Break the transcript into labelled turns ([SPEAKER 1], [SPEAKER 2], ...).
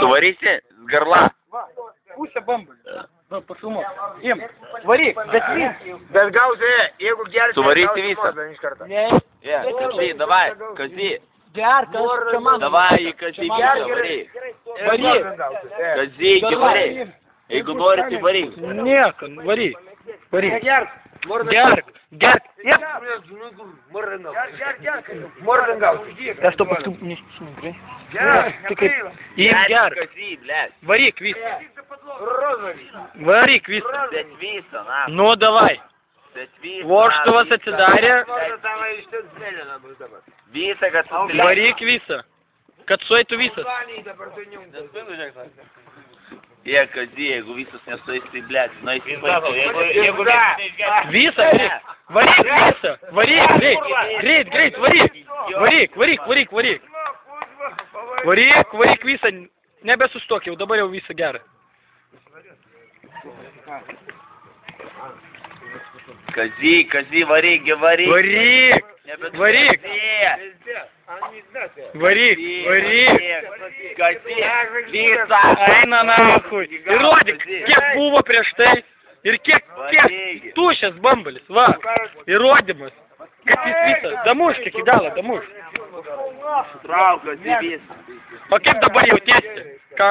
[SPEAKER 1] Suvarysi garla.
[SPEAKER 2] Pusę bambalį. Va, pafilmuok. Im, varyk, bet
[SPEAKER 3] gausi, jeigu gersi,
[SPEAKER 1] Suvarysi visą.
[SPEAKER 2] Ne.
[SPEAKER 1] Kazy, davai, Kazy.
[SPEAKER 2] Gerk, čia man.
[SPEAKER 1] Davai, Kazy, varyk.
[SPEAKER 2] Varyk.
[SPEAKER 1] Kazy, varyk. Jeigu nori, tai varyk.
[SPEAKER 2] Nieko, varyk. Varyk. Gerk. Gerk. Gerk.
[SPEAKER 3] Mordan gausi.
[SPEAKER 2] Aš to paskui neišsimigrai. Im, gerk.
[SPEAKER 1] Kazy, blėt.
[SPEAKER 2] Varyk visą. Varyk visą.
[SPEAKER 1] Bet visą, na.
[SPEAKER 2] Nu, davai.
[SPEAKER 1] Bet visą.
[SPEAKER 2] Vožtuvas atsidarė.
[SPEAKER 1] Visą, kad
[SPEAKER 2] Varyk visą. Kad sueitų visas.
[SPEAKER 1] Jie, Kazy, jeigu visas nesueis, tai blėt.
[SPEAKER 2] Visą, varyk. Varyk visą. Varyk, greit, varyk. Varyk. Varyk visą. Nebesustok jau, dabar jau visą gerą.
[SPEAKER 1] Kazy, varyk.
[SPEAKER 2] Varyk.
[SPEAKER 1] Kazy, visą.
[SPEAKER 2] Eina nahui. Įrodyk, kiek buvo prieš tai ir kiek tušęs bambalis. Va, įrodymas. Kad jis visą. Damušk iki galo, damušk.
[SPEAKER 1] Trauk, Kazy, visą.
[SPEAKER 2] O kaip dabar jautiesi? Ką?